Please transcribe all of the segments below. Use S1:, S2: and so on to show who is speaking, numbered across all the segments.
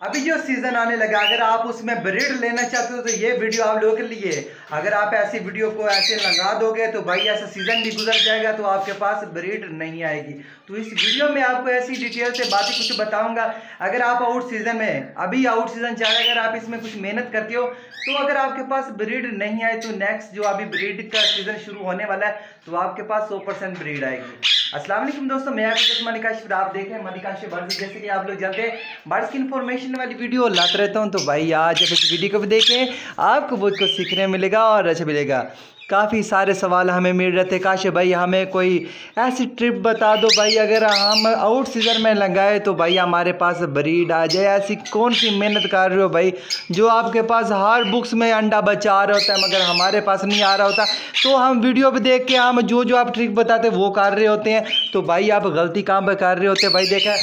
S1: अभी जो सीजन आने लगा, अगर आप उसमें ब्रीड लेना चाहते हो तो ये वीडियो आप लोगों के लिए। अगर आप ऐसी वीडियो को ऐसे लगा दोगे तो भाई ऐसा सीजन भी गुजर जाएगा तो आपके पास ब्रीड नहीं आएगी। तो इस वीडियो में आपको ऐसी डिटेल से बातें कुछ बताऊंगा। अगर आप आउट सीजन में, अभी आउट सीजन चल रहा है, अगर आप इसमें कुछ मेहनत करते हो तो अगर आपके पास ब्रीड नहीं आए तो नेक्स्ट जो अभी ब्रीड का सीजन शुरू होने वाला है तो आपके पास 100% ब्रीड आएगी। अस्सलाम वालेकुम दोस्तों, मैं आपको मलिकाश, आप देख रहे हैं मलिकाश बर्ड्स। जैसे कि आप लोग जानते हैं बर्ड्स की इन्फॉर्मेशन वाली वीडियो लाता रहता हूं, तो भाई आज इस वीडियो को भी देखें, आपको बहुत कुछ सीखने मिलेगा और अच्छा मिलेगा। काफ़ी सारे सवाल हमें मिल रहे थे, काश भाई हमें कोई ऐसी ट्रिप बता दो भाई अगर हम आउट सीजन में लगाए तो भाई हमारे पास ब्रीड आ जाए। ऐसी कौन सी मेहनत कर रहे हो भाई जो आपके पास हर बुक्स में अंडा बचा आ रहा होता है मगर हमारे पास नहीं आ रहा होता। तो हम वीडियो पे देख के हम जो जो आप ट्रिक बताते वो कर रहे होते हैं, तो भाई आप गलती काम पर कर रहे होते हैं। भाई देखा,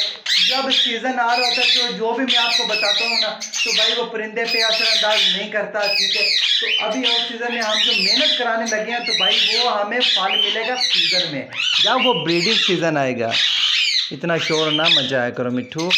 S1: जब सीज़न आ रहा होता है तो जो भी मैं आपको बताता हूँ ना तो भाई वो परिंदे पे असरअंदाज नहीं करता, ठीक है। तो अभी आउट सीजन में हम जो मेहनत कराने लगे हैं तो भाई वो हमें फल मिलेगा सीजन में, जब वो ब्रीडिंग सीजन आएगा। इतना शोर ना मचाया करो मिट्ठू।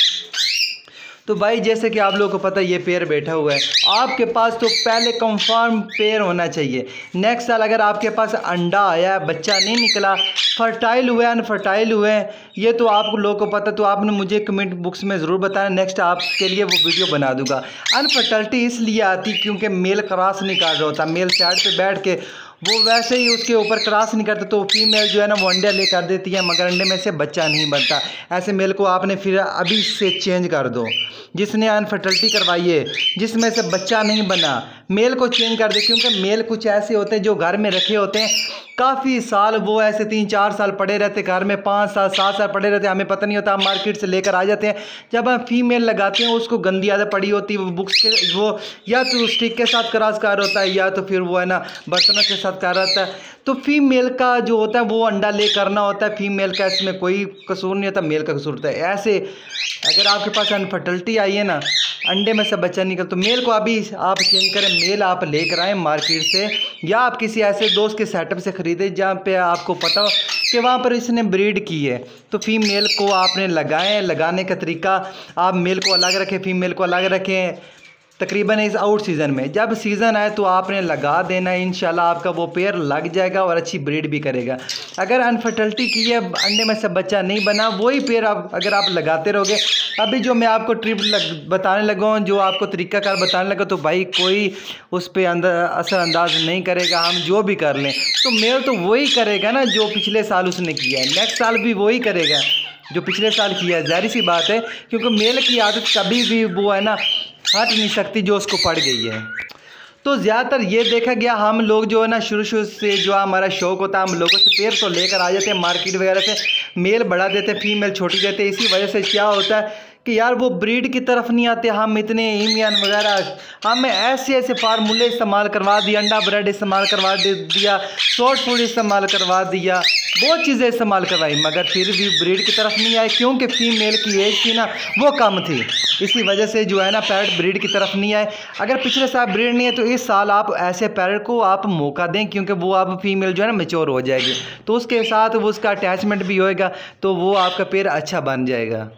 S1: तो भाई जैसे कि आप लोगों को पता है ये पेड़ बैठा हुआ है, आपके पास तो पहले कंफर्म पेड़ होना चाहिए। नेक्स्ट साल अगर आपके पास अंडा आया, बच्चा नहीं निकला, फर्टाइल हुए अनफर्टाइल हुए, ये तो आप लोगों को पता, तो आपने मुझे कमेंट बॉक्स में ज़रूर बताना, नेक्स्ट आपके लिए वो वीडियो बना दूंगा। अनफर्टिलिटी इसलिए आती क्योंकि मेल क्रॉस नहीं कर रहा होता, मेल साइड पे बैठ के वो वैसे ही उसके ऊपर क्रॉस नहीं करता, तो फीमेल जो है ना वो अंडे ले कर देती है मगर अंडे में से बच्चा नहीं बनता। ऐसे मेल को आपने फिर अभी से चेंज कर दो। जिसने अनफर्टिलिटी करवाई है, जिसमें से बच्चा नहीं बना, मेल को चेंज कर दे। क्योंकि मेल कुछ ऐसे होते हैं जो घर में रखे होते हैं काफ़ी साल, वो ऐसे 3-4 साल पड़े रहते घर में, 5 साल 7 साल पड़े रहते, हमें पता नहीं होता, हम मार्केट से लेकर आ जाते हैं। जब हम फीमेल लगाते हैं उसको गंदी आदत पड़ी होती है, वो बुक्स के वो या तो स्टिक के साथ क्रॉस कर होता है या तो फिर वो है ना बर्तनों के साथ कर रहता है। तो फीमेल का जो होता है वो अंडा ले करना होता है, फीमेल का इसमें कोई कसूर नहीं होता, मेल का कसूर होता है। ऐसे अगर आपके पास अनफर्टिलिटी आई है ना, अंडे में से बच्चा निकल, तो मेल को अभी आप चेंज करें, मेल आप लेकर आएँ मार्केट से या आप किसी ऐसे दोस्त के सेटअप से ख़रीदे जहाँ पे आपको पता हो कि वहाँ पर इसने ब्रीड की है। तो फीमेल को आपने लगाएं, लगाने का तरीका आप मेल को अलग रखें, फीमेल को अलग रखें। तकरीबन इस आउट सीज़न में जब सीज़न आए तो आपने लगा देना है, इंशाल्लाह आपका वो पेड़ लग जाएगा और अच्छी ब्रीड भी करेगा। अगर अनफर्टिलिटी की है, अंडे में से बच्चा नहीं बना, वही पेड़ आप अगर आप लगाते रहोगे, अभी जो मैं आपको ट्रिप बताने लगा हूँ, जो आपको तरीक़ाकार बताने लगा, तो भाई कोई उस पर असरअंदाज नहीं करेगा। हम जो भी कर लें तो मेल तो वही करेगा ना जो पिछले साल उसने किया है, नेक्स्ट साल भी वही करेगा जो पिछले साल किया है। ज़ाहिर सी बात है, क्योंकि मेल की आदत कभी भी वो है ना हट नहीं सकती जो उसको पड़ गई है। तो ज़्यादातर ये देखा गया, हम लोग जो है ना शुरू से जो हमारा शौक़ होता है, हम लोगों से पेड़ तो लेकर आ जाते हैं मार्केट वगैरह से, मेल बढ़ा देते हैं, फीमेल छोटी देते हैं। इसी वजह से क्या होता है कि यार वो ब्रीड की तरफ नहीं आते। हम इतने ईमियन वगैरह, हमें ऐसे ऐसे फार्मूले इस्तेमाल करवा दिए, अंडा ब्रेड इस्तेमाल करवा दिया, शॉर्ट फूड इस्तेमाल करवा दिया, बहुत चीज़ें इस्तेमाल करवाई, मगर फिर भी ब्रीड की तरफ नहीं आए क्योंकि फीमेल की एज थी ना वो कम थी। इसी वजह से जो है ना पैरट ब्रीड की तरफ नहीं आए। अगर पिछले साल ब्रीड नहीं है तो इस साल आप ऐसे पैरट को आप मौका दें, क्योंकि वो आप फीमेल जो है ना मैच्योर हो जाएगी, तो उसके साथ वो उसका अटैचमेंट भी होएगा, तो वो आपका पेड़ अच्छा बन जाएगा।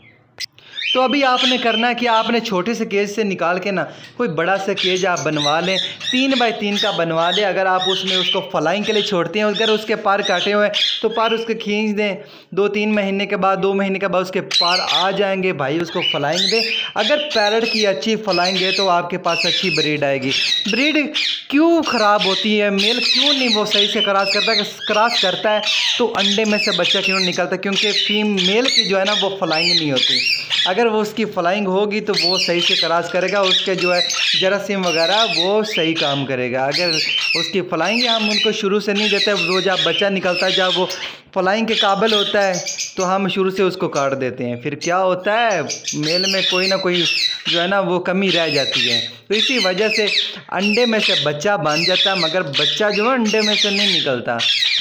S1: तो अभी आपने करना है कि आपने छोटे से केज से निकाल के ना कोई बड़ा सा केज आप बनवा लें, 3 बाई 3 का बनवा लें। अगर आप उसमें उसको फ्लाइंग के लिए छोड़ते हैं, अगर उसके पार काटे हुए हैं तो पार उसके खींच दें। 2-3 महीने के बाद, 2 महीने के बाद उसके पार आ जाएंगे भाई, उसको फ्लाइंग दें। अगर पैरट की अच्छी फ्लाइंग है तो आपके पास अच्छी ब्रीड आएगी। ब्रीड क्यों ख़राब होती है, मेल क्यों नहीं वो सही से क्रॉस करता है तो अंडे में से बच्चा क्यों निकलता है? क्योंकि फीमेल की जो है ना वो फ्लाइंग नहीं होती। अगर वो उसकी फ्लाइंग होगी तो वो सही से क्रॉस करेगा, उसके जो है जरासीम वगैरह वो सही काम करेगा। अगर उसकी फ्लाइंग हम उनको शुरू से नहीं देते, वो जब बच्चा निकलता है, जब वो फ्लाइंग के काबिल होता है तो हम शुरू से उसको काट देते हैं, फिर क्या होता है मेल में कोई ना कोई जो है ना वो कमी रह जाती है। तो इसी वजह से अंडे में से बच्चा बन जाता है मगर बच्चा जो है अंडे में से नहीं निकलता,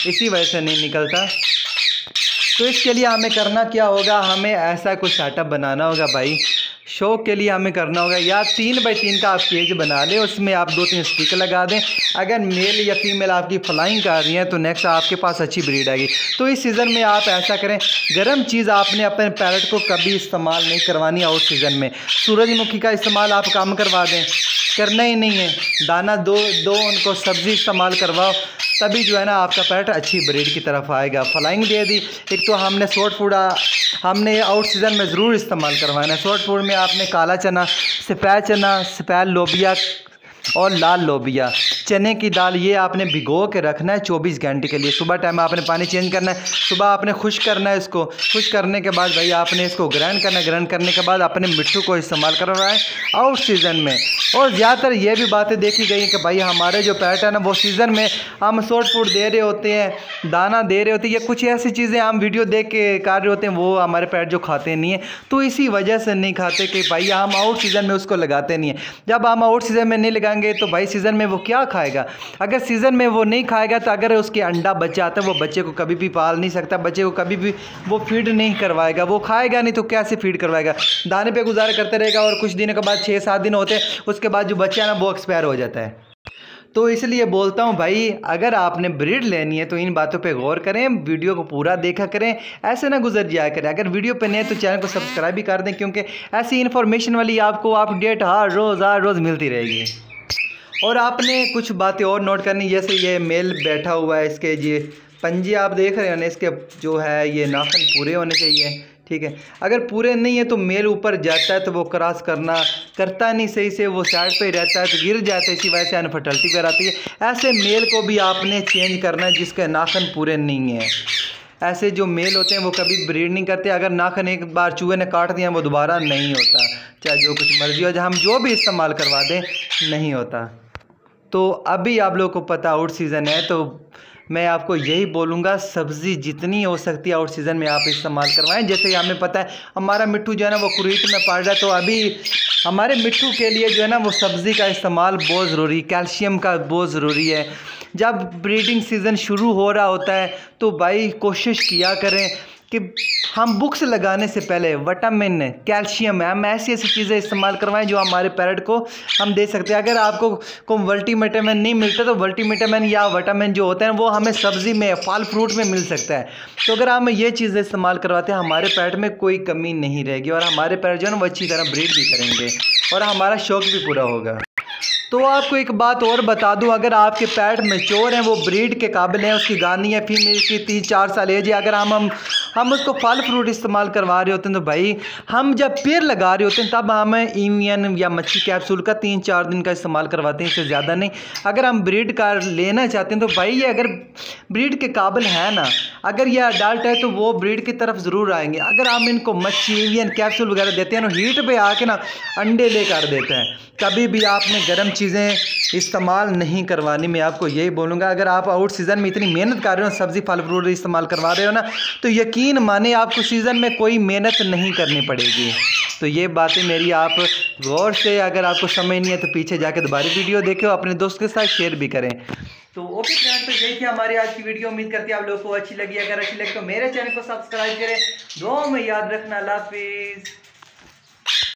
S1: इसी वजह से नहीं निकलता। तो इसके लिए हमें करना क्या होगा, हमें ऐसा कुछ सेटअप बनाना होगा भाई, शौक के लिए हमें करना होगा, या 3 बाई 3 का आप केज बना लें, उसमें आप 2-3 स्टिक लगा दें। अगर मेल या फीमेल आपकी फ्लाइंग कर रही हैं तो नेक्स्ट आपके पास अच्छी ब्रीड आएगी। तो इस सीज़न में आप ऐसा करें, गर्म चीज़ आपने अपने पैरट को कभी इस्तेमाल नहीं करवानी आउट सीज़न में। सूरजमुखी का इस्तेमाल आप कम करवा दें, करना ही नहीं है। दाना दो उनको सब्ज़ी इस्तेमाल करवाओ, तभी जो है ना आपका पैरट अच्छी ब्रीड की तरफ आएगा। फ्लाइंग दे दी, एक तो हमने सॉफ्ट फूड हमने आउट सीज़न में ज़रूर इस्तेमाल करवाना है। सॉफ्ट फूड में आपने काला चना, सफ़ेद चना, सफ़ेद लोबिया और लाल लोबिया, चने की दाल, ये आपने भिगो के रखना है 24 घंटे के लिए। सुबह टाइम आपने पानी चेंज करना है, सुबह आपने खुश करना है इसको। खुश करने के बाद भाई आपने इसको ग्राइंड करना है। ग्राइंड करने के बाद अपने मिट्टू को इस्तेमाल कर रहा है आउट सीज़न में। और ज़्यादातर ये भी बातें देखी गई कि भाई हमारे जो पैरट है ना, वो सीज़न में हम सॉफ्ट फूड दे रहे होते हैं, दाना दे रहे होते हैं, या कुछ ऐसी चीज़ें हम वीडियो देख के कर रहे होते हैं, वो हमारे पैरट जो खाते नहीं है। तो इसी वजह से नहीं खाते कि भाई हम आउट सीज़न में उसको लगाते नहीं है। जब हम आउट सीज़न में नहीं लगाएंगे तो भाई सीज़न में वो क्या खाएगा। अगर सीज़न में वो नहीं खाएगा तो अगर उसके अंडा बच्चा आता है, वो बच्चे को कभी भी पाल नहीं सकता, बच्चे को कभी भी वो फीड नहीं करवाएगा। वो खाएगा नहीं तो कैसे फीड करवाएगा, दाने पे गुजारा करते रहेगा। और कुछ दिनों के बाद 6-7 दिन होते हैं, उसके बाद जो बच्चा है ना वो एक्सपायर हो जाता है। तो इसलिए बोलता हूँ भाई, अगर आपने ब्रीड लेनी है तो इन बातों पे गौर करें, वीडियो को पूरा देखा करें, ऐसे ना गुजर जाया करें। अगर वीडियो पे नए तो चैनल को सब्सक्राइब भी कर दें, क्योंकि ऐसी इन्फॉर्मेशन वाली आपको अपडेट हर रोज़ मिलती रहेगी। और आपने कुछ बातें और नोट करनी, जैसे ये मेल बैठा हुआ है, इसके ये पंजे आप देख रहे हो ना, इसके जो है ये नाखून पूरे होने चाहिए, ठीक है। अगर पूरे नहीं है तो मेल ऊपर जाता है तो वो क्रॉस करता नहीं सही से, वो साइड पे ही रहता है तो गिर जाता है, इसी वजह से अनफर्टिलिटी वगैरह आती है। ऐसे मेल को भी आपने चेंज करना है जिसके नाखून पूरे नहीं है। ऐसे जो मेल होते हैं वो कभी ब्रीड नहीं करते। अगर नाखून एक बार चूहे ने काट दिया वो दोबारा नहीं होता, चाहे जो कुछ मर्जी हो, हम जो भी इस्तेमाल करवा दें नहीं होता। तो अभी आप लोगों को पता आउट सीज़न है, तो मैं आपको यही बोलूँगा, सब्ज़ी जितनी हो सकती है आउट सीज़न में आप इस्तेमाल करवाएं। जैसे कि हमें पता है हमारा मिट्टू जो है ना वो कुरीत में पड़ रहा है, तो अभी हमारे मिट्टू के लिए जो है ना वो सब्ज़ी का इस्तेमाल बहुत ज़रूरी, कैल्शियम का बहुत ज़रूरी है। जब ब्रीडिंग सीज़न शुरू हो रहा होता है तो भाई कोशिश किया करें कि हम बुक्स लगाने से पहले विटामिन, कैल्शियम, हम ऐसी चीज़ें इस्तेमाल करवाएं जो हमारे पैरट को हम दे सकते हैं। अगर आपको को मल्टीविटामिन नहीं मिलता तो मल्टीविटामिन या विटामिन जो होते हैं वो हमें सब्ज़ी में, फल फ्रूट में मिल सकता है। तो अगर हम ये चीज़ें इस्तेमाल करवाते हैं, हमारे पैरट में कोई कमी नहीं रहेगी और हमारे पैरट जो है ना वो अच्छी तरह ब्रीड भी करेंगे और हमारा शौक़ भी पूरा होगा। तो आपको एक बात और बता दूं, अगर आपके पैरट मैच्योर हैं, वो ब्रीड के काबिल हैं, उसकी गानी है फीमेल की 3-4 साल एज है, अगर हम उसको फल फ्रूट इस्तेमाल करवा रहे होते हैं तो भाई हम जब पेड़ लगा रहे होते हैं तब हम इवियन या मच्छी कैप्सूल का 3-4 दिन का इस्तेमाल करवाते हैं, इससे ज़्यादा नहीं। अगर हम ब्रीड का लेना चाहते हैं तो भाई ये अगर ब्रीड के काबिल है ना, अगर ये अडल्ट है तो वो ब्रीड की तरफ ज़रूर आएंगे। अगर हम इनको मच्छी, इवियन कैप्सूल वगैरह देते हैं ना, हीट पे आके ना अंडे लेकर देते हैं। कभी भी आपने गर्म चीज़ें इस्तेमाल नहीं करवानी, मैं आपको यही बोलूँगा। अगर आप आउट सीज़न में इतनी मेहनत कर रहे हो, सब्ज़ी फल फ्रूट इस्तेमाल करवा रहे हो ना, तो यकीन माने आपको सीज़न में कोई मेहनत नहीं करनी पड़ेगी। तो ये बातें मेरी आप गौर से, अगर आपको समझ नहीं है तो पीछे जाके दोबारा वीडियो देखें, अपने दोस्त के साथ शेयर भी करें। तो ओके फ्रेंड, तो यही थी हमारी आज की वीडियो। उम्मीद करती है आप लोगों को अच्छी लगी। अगर अच्छी लगी तो मेरे चैनल को सब्सक्राइब करें। दुआ में याद रखना। अल्लाह हाफिज़।